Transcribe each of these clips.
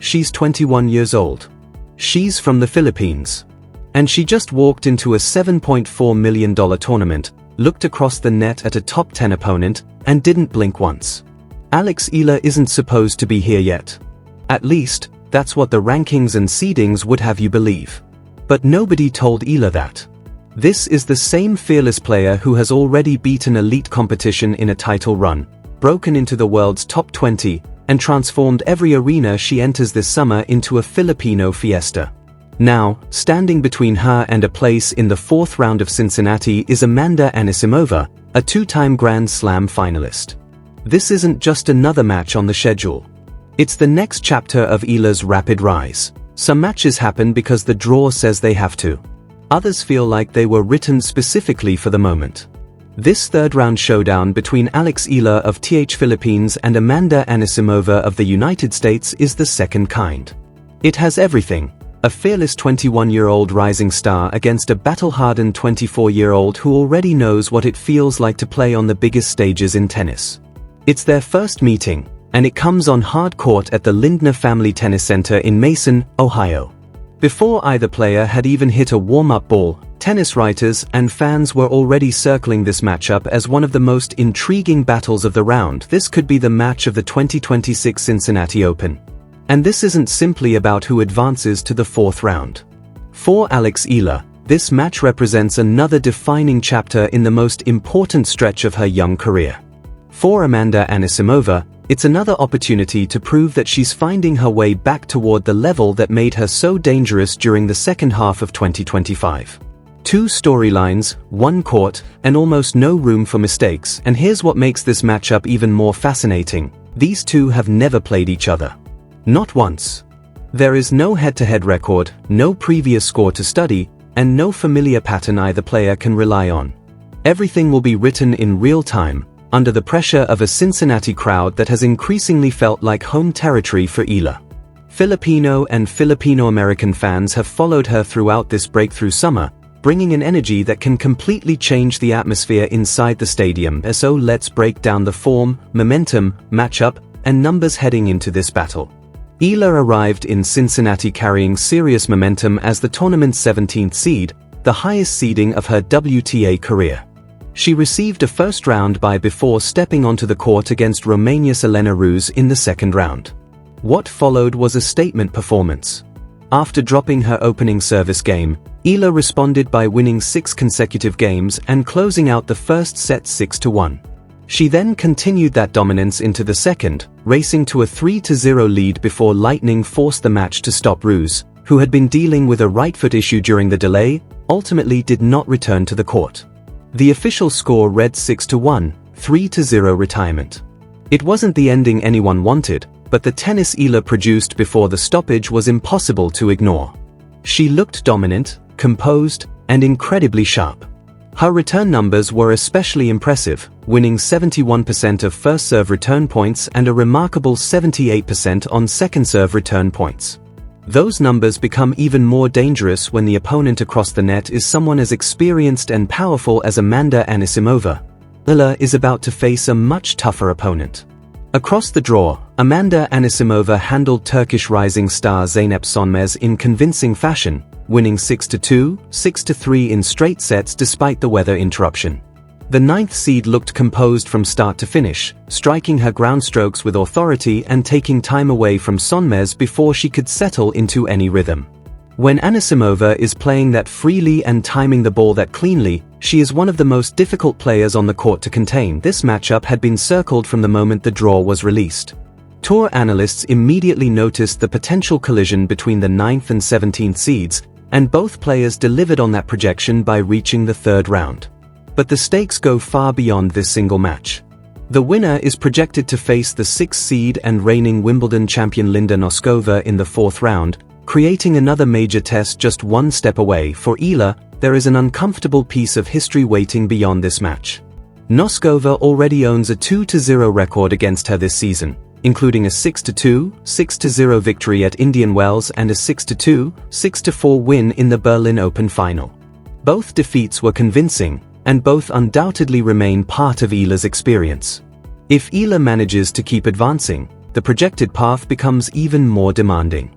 She's 21 years old. She's from the Philippines. And she just walked into a $7.4 million tournament, looked across the net at a top 10 opponent, and didn't blink once. Alex Eala isn't supposed to be here yet. At least, that's what the rankings and seedings would have you believe. But nobody told Eala that. This is the same fearless player who has already beaten elite competition in a title run, broken into the world's top 20, and transformed every arena she enters this summer into a Filipino fiesta. Now, standing between her and a place in the fourth round of Cincinnati is Amanda Anisimova, a two-time Grand Slam finalist. This isn't just another match on the schedule. It's the next chapter of Eala's rapid rise. Some matches happen because the draw says they have to. Others feel like they were written specifically for the moment. This third-round showdown between Alex Eala of TH Philippines and Amanda Anisimova of the United States is the second kind. It has everything: a fearless 21-year-old rising star against a battle-hardened 24-year-old who already knows what it feels like to play on the biggest stages in tennis. It's their first meeting, and it comes on hard court at the Lindner Family Tennis Center in Mason, Ohio. Before either player had even hit a warm-up ball, tennis writers and fans were already circling this matchup as one of the most intriguing battles of the round. This could be the match of the 2026 Cincinnati Open. And this isn't simply about who advances to the fourth round. For Alex Eala, this match represents another defining chapter in the most important stretch of her young career. For Amanda Anisimova, it's another opportunity to prove that she's finding her way back toward the level that made her so dangerous during the second half of 2025. Two storylines, one court, and almost no room for mistakes, and here's what makes this matchup even more fascinating: these two have never played each other. Not once. There is no head-to-head record, no previous score to study, and no familiar pattern either player can rely on. Everything will be written in real time, under the pressure of a Cincinnati crowd that has increasingly felt like home territory for Eala. Filipino and Filipino-American fans have followed her throughout this breakthrough summer, bringing an energy that can completely change the atmosphere inside the stadium. So let's break down the form, momentum, matchup, and numbers heading into this battle. Eala arrived in Cincinnati carrying serious momentum as the tournament's 17th seed, the highest seeding of her WTA career. She received a first-round bye before stepping onto the court against Romania's Elena Ruse in the second round. What followed was a statement performance. After dropping her opening service game, Eala responded by winning 6 consecutive games and closing out the first set 6-1. She then continued that dominance into the second, racing to a 3-0 lead before lightning forced the match to stop. Ruse, who had been dealing with a right foot issue during the delay, ultimately did not return to the court. The official score read 6-1, 3-0 retirement. It wasn't the ending anyone wanted, but the tennis Eala produced before the stoppage was impossible to ignore. She looked dominant, composed, and incredibly sharp. Her return numbers were especially impressive, winning 71% of first serve return points and a remarkable 78% on second serve return points. Those numbers become even more dangerous when the opponent across the net is someone as experienced and powerful as Amanda Anisimova. Eala is about to face a much tougher opponent. Across the draw, Amanda Anisimova handled Turkish rising star Zeynep Sönmez in convincing fashion, winning 6-2, 6-3 in straight sets despite the weather interruption. The ninth seed looked composed from start to finish, striking her ground strokes with authority and taking time away from Sönmez before she could settle into any rhythm. When Anisimova is playing that freely and timing the ball that cleanly, she is one of the most difficult players on the court to contain. This matchup had been circled from the moment the draw was released. Tour analysts immediately noticed the potential collision between the 9th and 17th seeds, and both players delivered on that projection by reaching the third round. But the stakes go far beyond this single match. The winner is projected to face the 6th seed and reigning Wimbledon champion Linda Noskova in the fourth round, creating another major test just one step away. For Eala, there is an uncomfortable piece of history waiting beyond this match. Noskova already owns a 2-0 record against her this season, including a 6-2, 6-0 victory at Indian Wells and a 6-2, 6-4 win in the Berlin Open final. Both defeats were convincing, and both undoubtedly remain part of Eala's experience. If Eala manages to keep advancing, the projected path becomes even more demanding.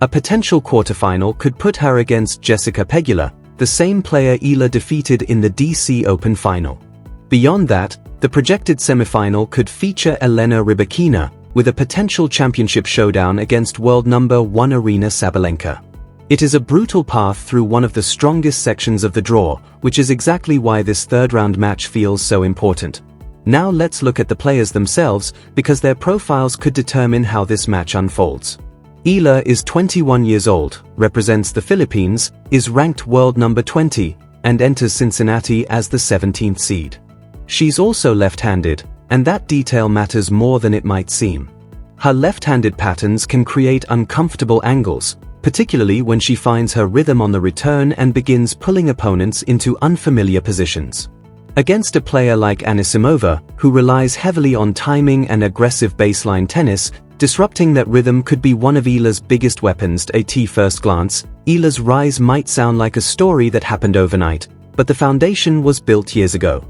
A potential quarterfinal could put her against Jessica Pegula, the same player Eala defeated in the DC Open final. Beyond that, the projected semifinal could feature Elena Rybakina, with a potential championship showdown against world number 1 Aryna Sabalenka. It is a brutal path through one of the strongest sections of the draw, which is exactly why this third-round match feels so important. Now let's look at the players themselves, because their profiles could determine how this match unfolds. Eala is 21 years old, represents the Philippines, is ranked world number 20, and enters Cincinnati as the 17th seed. She's also left-handed, and that detail matters more than it might seem. Her left-handed patterns can create uncomfortable angles, particularly when she finds her rhythm on the return and begins pulling opponents into unfamiliar positions. Against a player like Anisimova, who relies heavily on timing and aggressive baseline tennis, disrupting that rhythm could be one of Eala's biggest weapons. At first glance, Eala's rise might sound like a story that happened overnight, but the foundation was built years ago.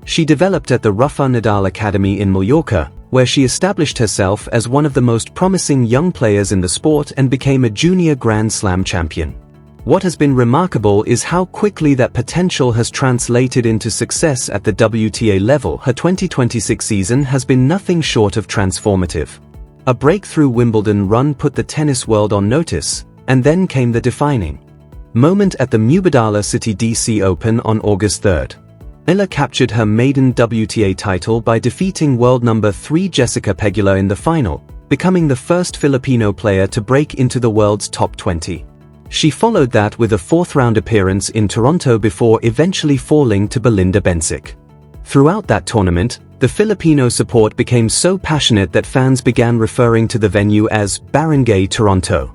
She developed at the Rafa Nadal Academy in Mallorca, where she established herself as one of the most promising young players in the sport and became a junior Grand Slam champion. What has been remarkable is how quickly that potential has translated into success at the WTA level. Her 2026 season has been nothing short of transformative. A breakthrough Wimbledon run put the tennis world on notice, and then came the defining moment at the Mubadala City DC Open on August 3rd. Eala captured her maiden WTA title by defeating world number 3 Jessica Pegula in the final, becoming the first Filipino player to break into the world's top 20. She followed that with a fourth-round appearance in Toronto before eventually falling to Belinda Bencic. Throughout that tournament, the Filipino support became so passionate that fans began referring to the venue as Barangay Toronto.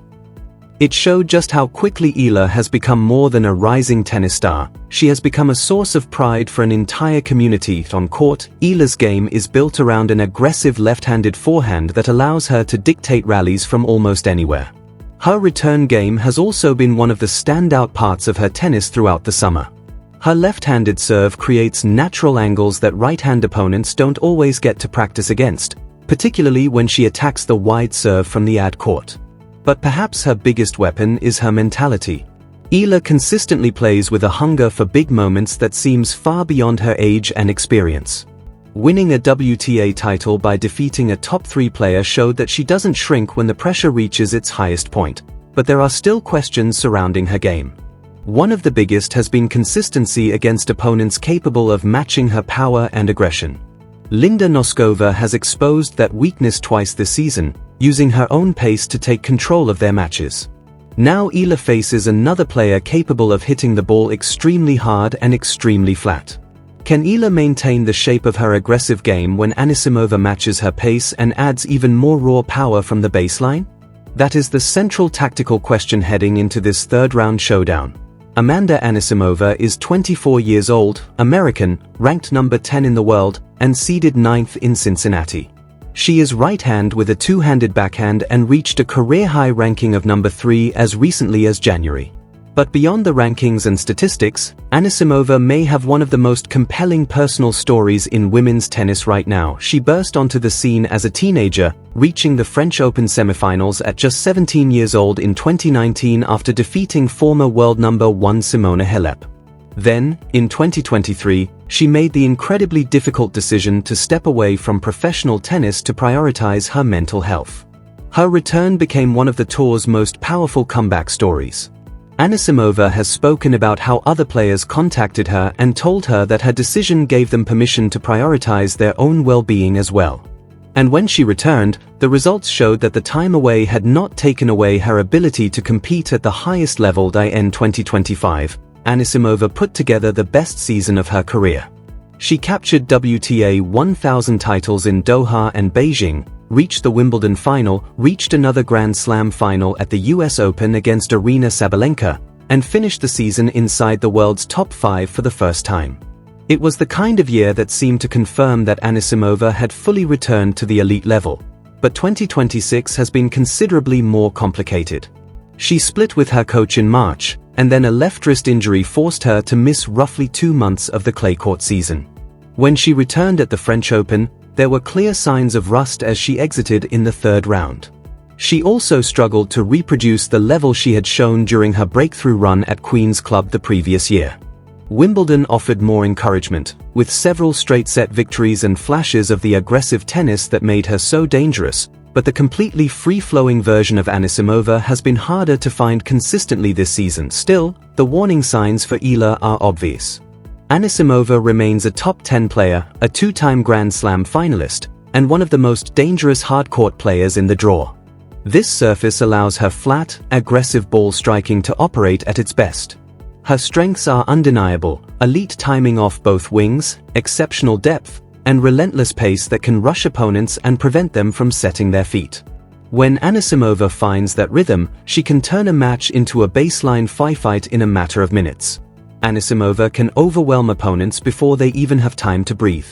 It showed just how quickly Eala has become more than a rising tennis star. She has become a source of pride for an entire community. On court, Eala's game is built around an aggressive left-handed forehand that allows her to dictate rallies from almost anywhere. Her return game has also been one of the standout parts of her tennis throughout the summer. Her left-handed serve creates natural angles that right-hand opponents don't always get to practice against, particularly when she attacks the wide serve from the ad court. But perhaps her biggest weapon is her mentality. Eala consistently plays with a hunger for big moments that seems far beyond her age and experience. Winning a WTA title by defeating a top 3 player showed that she doesn't shrink when the pressure reaches its highest point, but there are still questions surrounding her game. One of the biggest has been consistency against opponents capable of matching her power and aggression. Linda Noskova has exposed that weakness twice this season, using her own pace to take control of their matches. Now Eala faces another player capable of hitting the ball extremely hard and extremely flat. Can Eala maintain the shape of her aggressive game when Anisimova matches her pace and adds even more raw power from the baseline? That is the central tactical question heading into this third-round showdown. Amanda Anisimova is 24 years old, American, ranked number 10 in the world, and seeded 9th in Cincinnati. She is right-hand with a two-handed backhand and reached a career-high ranking of number 3 as recently as January. But beyond the rankings and statistics, Anisimova may have one of the most compelling personal stories in women's tennis right now. She burst onto the scene as a teenager, reaching the French Open semifinals at just 17 years old in 2019 after defeating former world number 1 Simona Halep. Then, in 2023, she made the incredibly difficult decision to step away from professional tennis to prioritize her mental health. Her return became one of the tour's most powerful comeback stories. Anisimova has spoken about how other players contacted her and told her that her decision gave them permission to prioritize their own well-being as well. And when she returned, the results showed that the time away had not taken away her ability to compete at the highest level. In 2025, Anisimova put together the best season of her career. She captured WTA 1000 titles in Doha and Beijing, reached the Wimbledon final, reached another Grand Slam final at the US Open against Aryna Sabalenka, and finished the season inside the world's top 5 for the first time. It was the kind of year that seemed to confirm that Anisimova had fully returned to the elite level. But 2026 has been considerably more complicated. She split with her coach in March, and then a left wrist injury forced her to miss roughly 2 months of the clay court season. When she returned at the French Open, there were clear signs of rust as she exited in the third round. She also struggled to reproduce the level she had shown during her breakthrough run at Queen's Club the previous year. Wimbledon offered more encouragement, with several straight-set victories and flashes of the aggressive tennis that made her so dangerous, but the completely free-flowing version of Anisimova has been harder to find consistently this season. Still, the warning signs for Eala are obvious. Anisimova remains a top 10 player, a two-time Grand Slam finalist, and one of the most dangerous hard-court players in the draw. This surface allows her flat, aggressive ball striking to operate at its best. Her strengths are undeniable: elite timing off both wings, exceptional depth, and relentless pace that can rush opponents and prevent them from setting their feet. When Anisimova finds that rhythm, she can turn a match into a baseline fight in a matter of minutes. Anisimova can overwhelm opponents before they even have time to breathe.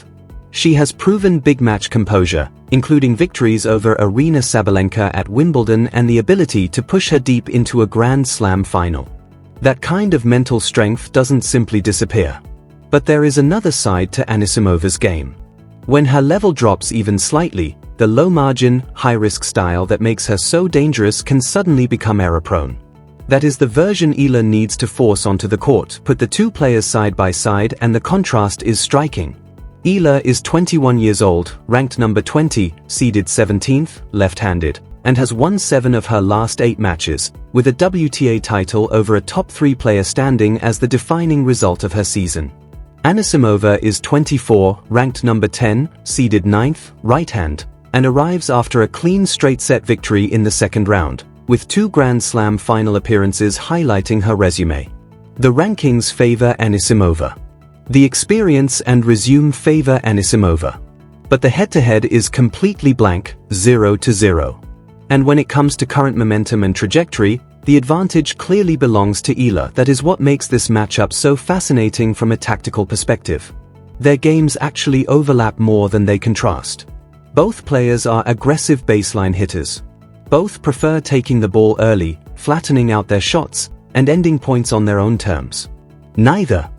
She has proven big match composure, including victories over Aryna Sabalenka at Wimbledon and the ability to push her deep into a Grand Slam final. That kind of mental strength doesn't simply disappear. But there is another side to Anisimova's game. When her level drops even slightly, the low-margin, high-risk style that makes her so dangerous can suddenly become error-prone. That is the version Eala needs to force onto the court. Put the two players side by side and the contrast is striking. Eala is 21 years old, ranked number 20, seeded 17th, left-handed, and has won 7 of her last 8 matches, with a WTA title over a top 3 player standing as the defining result of her season. Anisimova is 24, ranked number 10, seeded 9th, right-hand, and arrives after a clean straight-set victory in the second round, with 2 Grand Slam final appearances highlighting her resume. The rankings favor Anisimova. The experience and resume favor Anisimova. But the head-to-head is completely blank, 0-0. And when it comes to current momentum and trajectory, the advantage clearly belongs to Eala. That is what makes this matchup so fascinating from a tactical perspective. Their games actually overlap more than they contrast. Both players are aggressive baseline hitters. Both prefer taking the ball early, flattening out their shots, and ending points on their own terms. Neither